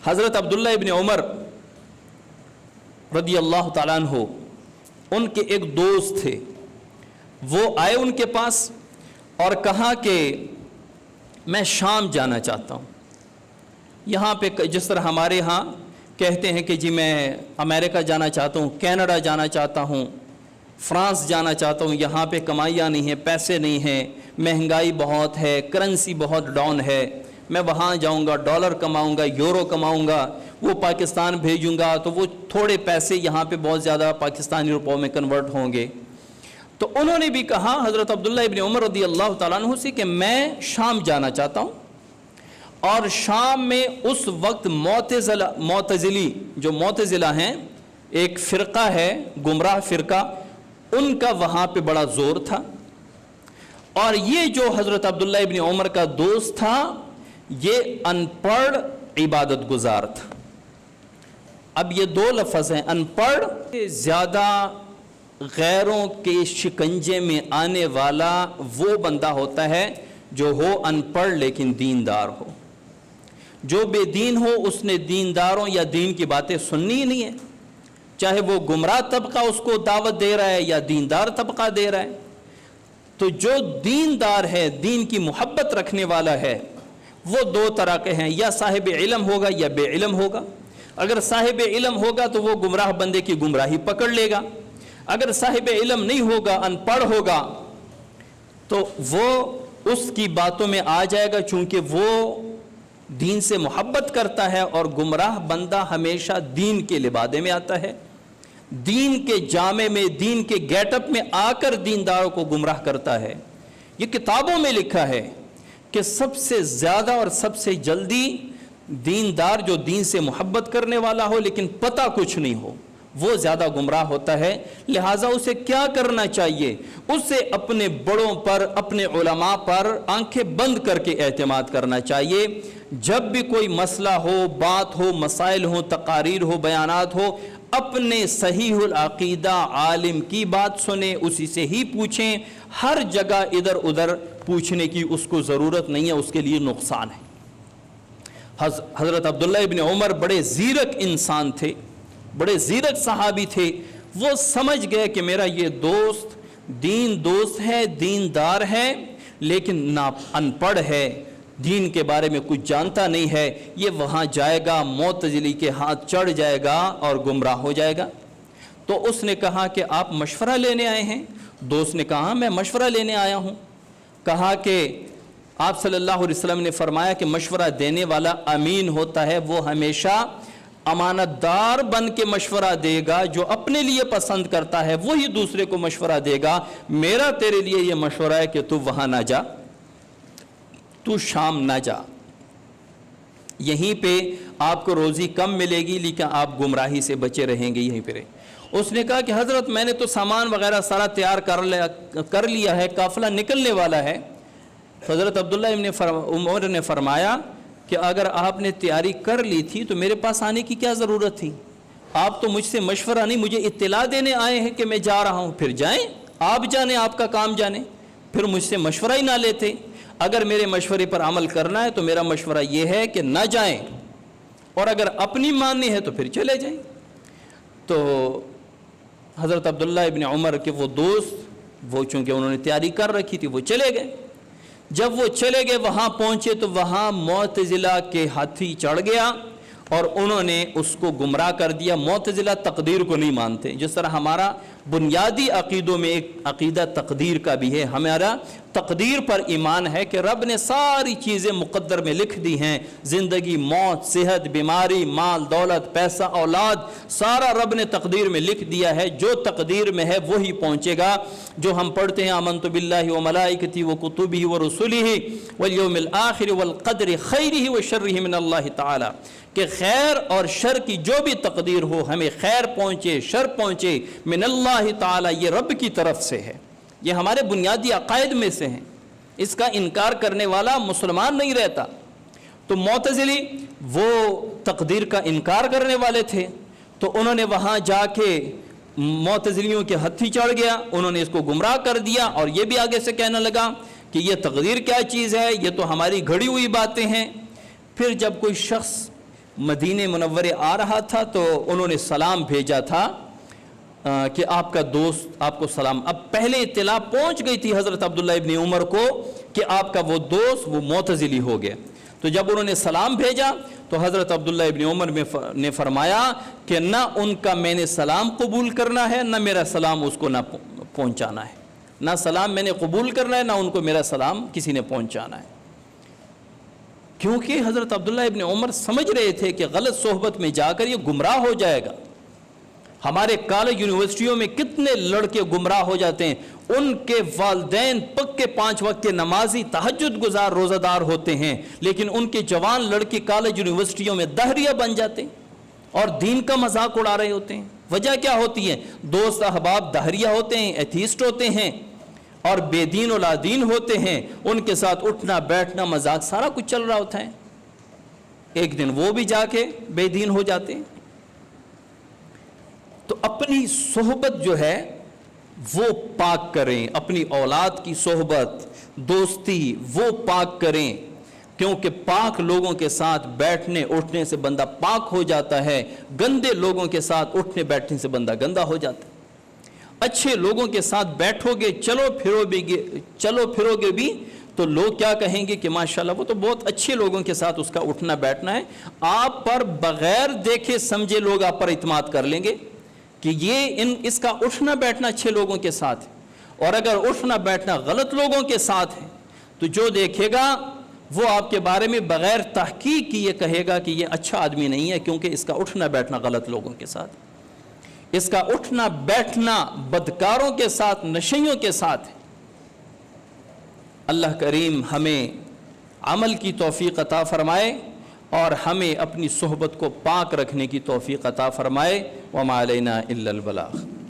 حضرت عبداللہ ابن عمر رضی اللہ تعالیٰ عنہ ان کے ایک دوست تھے، وہ آئے ان کے پاس اور کہا کہ میں شام جانا چاہتا ہوں۔ یہاں پہ جس طرح ہمارے ہاں کہتے ہیں کہ جی میں امریکہ جانا چاہتا ہوں، کینیڈا جانا چاہتا ہوں، فرانس جانا چاہتا ہوں، یہاں پہ کمائیاں نہیں ہیں، پیسے نہیں ہیں، مہنگائی بہت ہے، کرنسی بہت ڈاؤن ہے، میں وہاں جاؤں گا، ڈالر کماؤں گا، یورو کماؤں گا، وہ پاکستان بھیجوں گا تو وہ تھوڑے پیسے یہاں پہ بہت زیادہ پاکستانی روپوں میں کنورٹ ہوں گے۔ تو انہوں نے بھی کہا حضرت عبداللہ ابن عمر رضی اللہ تعالیٰ عنہ سے کہ میں شام جانا چاہتا ہوں، اور شام میں اس وقت معتزلی جو معتزلہ ہیں، ایک فرقہ ہے گمراہ فرقہ، ان کا وہاں پہ بڑا زور تھا، اور یہ جو حضرت عبداللہ ابن عمر کا دوست تھا یہ ان پڑھ عبادت گزار تھا۔ اب یہ دو لفظ ہیں، ان پڑھ زیادہ غیروں کے شکنجے میں آنے والا وہ بندہ ہوتا ہے جو ہو ان پڑھ لیکن دیندار ہو۔ جو بے دین ہو اس نے دینداروں یا دین کی باتیں سننی ہی نہیں ہے، چاہے وہ گمراہ طبقہ اس کو دعوت دے رہا ہے یا دیندار طبقہ دے رہا ہے۔ تو جو دیندار ہے، دین کی محبت رکھنے والا ہے، وہ دو طرح کے ہیں، یا صاحب علم ہوگا یا بے علم ہوگا۔ اگر صاحب علم ہوگا تو وہ گمراہ بندے کی گمراہی پکڑ لے گا، اگر صاحب علم نہیں ہوگا، ان پڑھ ہوگا، تو وہ اس کی باتوں میں آ جائے گا، چونکہ وہ دین سے محبت کرتا ہے، اور گمراہ بندہ ہمیشہ دین کے لبادے میں آتا ہے، دین کے جامے میں، دین کے گیٹ اپ میں آ کر دینداروں کو گمراہ کرتا ہے۔ یہ کتابوں میں لکھا ہے کہ سب سے زیادہ اور سب سے جلدی دیندار جو دین سے محبت کرنے والا ہو لیکن پتہ کچھ نہیں ہو، وہ زیادہ گمراہ ہوتا ہے۔ لہٰذا اسے کیا کرنا چاہیے؟ اسے اپنے بڑوں پر، اپنے علماء پر آنکھیں بند کر کے اعتماد کرنا چاہیے۔ جب بھی کوئی مسئلہ ہو، بات ہو، مسائل ہو، تقاریر ہو، بیانات ہو، اپنے صحیح العقیدہ عالم کی بات سنیں، اسی سے ہی پوچھیں۔ ہر جگہ ادھر ادھر پوچھنے کی اس کو ضرورت نہیں ہے، اس کے لیے نقصان ہے۔ حضرت عبداللہ ابن عمر بڑے زیرک انسان تھے، بڑے زیرک صحابی تھے۔ وہ سمجھ گئے کہ میرا یہ دوست دوست ہے، دیندار ہے، لیکن ان پڑھ ہے، دین کے بارے میں کچھ جانتا نہیں ہے، یہ وہاں جائے گا، معتزلی کے ہاتھ چڑھ جائے گا اور گمراہ ہو جائے گا۔ تو اس نے کہا کہ آپ مشورہ لینے آئے ہیں؟ دوست نے کہا میں مشورہ لینے آیا ہوں۔ کہا کہ آپ صلی اللہ علیہ وسلم نے فرمایا کہ مشورہ دینے والا امین ہوتا ہے، وہ ہمیشہ امانت دار بن کے مشورہ دے گا، جو اپنے لیے پسند کرتا ہے وہی دوسرے کو مشورہ دے گا۔ میرا تیرے لیے یہ مشورہ ہے کہ تو وہاں نہ جا، تو شام نہ جا، یہیں پہ آپ کو روزی کم ملے گی لیکن آپ گمراہی سے بچے رہیں گے، یہیں پہ رہیں۔ اس نے کہا کہ حضرت میں نے تو سامان وغیرہ سارا تیار کر لیا ہے، قافلہ نکلنے والا ہے۔ حضرت عبداللہ ابن عمر نے فرمایا کہ اگر آپ نے تیاری کر لی تھی تو میرے پاس آنے کی کیا ضرورت تھی؟ آپ تو مجھ سے مشورہ نہیں، مجھے اطلاع دینے آئے ہیں کہ میں جا رہا ہوں، پھر جائیں، آپ جانیں، آپ کا کام جانیں، پھر مجھ سے مشورہ ہی نہ لیتے۔ اگر میرے مشورے پر عمل کرنا ہے تو میرا مشورہ یہ ہے کہ نہ جائیں، اور اگر اپنی ماننی ہے تو پھر چلے جائیں۔ تو حضرت عبداللہ ابن عمر کے وہ دوست، وہ چونکہ انہوں نے تیاری کر رکھی تھی، وہ چلے گئے۔ جب وہ چلے گئے، وہاں پہنچے تو وہاں معتزلہ کے ہاتھی چڑھ گیا اور انہوں نے اس کو گمراہ کر دیا۔ معتزلہ تقدیر کو نہیں مانتے، جس طرح ہمارا بنیادی عقیدوں میں ایک عقیدہ تقدیر کا بھی ہے، ہمارا تقدیر پر ایمان ہے کہ رب نے ساری چیزیں مقدر میں لکھ دی ہیں، زندگی، موت، صحت، بیماری، مال، دولت، پیسہ، اولاد، سارا رب نے تقدیر میں لکھ دیا ہے۔ جو تقدیر میں ہے وہی پہنچے گا۔ جو ہم پڑھتے ہیں آمنت باللہ وملائکتہ وکتبہ ورسلہ والیوم الآخر والقدر خیرہ وشرہ من اللہ تعالی، کہ خیر اور شر کی جو بھی تقدیر ہو، ہمیں خیر پہنچے، شر پہنچے، من اللہ تعالی، یہ رب کی طرف سے ہے۔ یہ ہمارے بنیادی عقائد میں سے ہیں، اس کا انکار کرنے والا مسلمان نہیں رہتا۔ تو معتزلی وہ تقدیر کا انکار کرنے والے تھے، تو انہوں نے وہاں جا کے معتزلیوں کے ہتھی چڑھ گیا، انہوں نے اس کو گمراہ کر دیا، اور یہ بھی آگے سے کہنے لگا کہ یہ تقدیر کیا چیز ہے، یہ تو ہماری گھڑی ہوئی باتیں ہیں۔ پھر جب کوئی شخص مدینے منورے آ رہا تھا تو انہوں نے سلام بھیجا تھا کہ آپ کا دوست آپ کو سلام. اب پہلے اطلاع پہنچ گئی تھی حضرت عبداللہ ابن عمر کو کہ آپ کا وہ دوست وہ معتزلی ہو گیا. تو جب انہوں نے سلام بھیجا تو حضرت عبداللہ ابن عمر نے فرمایا کہ نہ ان کا میں نے سلام قبول کرنا ہے، نہ میرا سلام اس کو نہ پہنچانا ہے. نہ سلام میں نے قبول کرنا ہے، نہ ان کو میرا سلام کسی نے پہنچانا ہے. کیونکہ حضرت عبداللہ ابن عمر سمجھ رہے تھے کہ غلط صحبت میں جا کر یہ گمراہ ہو جائے گا. ہمارے کالج یونیورسٹیوں میں کتنے لڑکے گمراہ ہو جاتے ہیں، ان کے والدین پکے 5 وقت کے نمازی تہجد گزار روزہ دار ہوتے ہیں، لیکن ان کے جوان لڑکے کالج یونیورسٹیوں میں دہریہ بن جاتے ہیں اور دین کا مذاق اڑا رہے ہوتے ہیں. وجہ کیا ہوتی ہے؟ دوست احباب دہریہ ہوتے ہیں، ایتھیسٹ ہوتے ہیں اور بے دین و لا دین ہوتے ہیں. ان کے ساتھ اٹھنا بیٹھنا مذاق سارا کچھ چل رہا ہوتا ہے. ایک دن وہ بھی جا کے بے دین ہو جاتے ہیں. تو اپنی صحبت جو ہے وہ پاک کریں، اپنی اولاد کی صحبت دوستی وہ پاک کریں، کیونکہ پاک لوگوں کے ساتھ بیٹھنے اٹھنے سے بندہ پاک ہو جاتا ہے، گندے لوگوں کے ساتھ اٹھنے بیٹھنے سے بندہ گندا ہو جاتا ہے. اچھے لوگوں کے ساتھ بیٹھو گے چلو پھرو گے بھی تو لوگ کیا کہیں گے کہ ماشاءاللہ وہ تو بہت اچھے لوگوں کے ساتھ اس کا اٹھنا بیٹھنا ہے. آپ پر بغیر دیکھے سمجھے لوگ آپ پر اعتماد کر لیں گے کہ اس کا اٹھنا بیٹھنا اچھے لوگوں کے ساتھ ہے. اور اگر اٹھنا بیٹھنا غلط لوگوں کے ساتھ ہے تو جو دیکھے گا وہ آپ کے بارے میں بغیر تحقیق کی یہ کہے گا کہ یہ اچھا آدمی نہیں ہے، کیونکہ اس کا اٹھنا بیٹھنا غلط لوگوں کے ساتھ، اس کا اٹھنا بیٹھنا بدکاروں کے ساتھ نشیوں کے ساتھ ہے. اللہ کریم ہمیں عمل کی توفیق عطا فرمائے اور ہمیں اپنی صحبت کو پاک رکھنے کی توفیق عطا فرمائے. وما علینا الا البلاغ.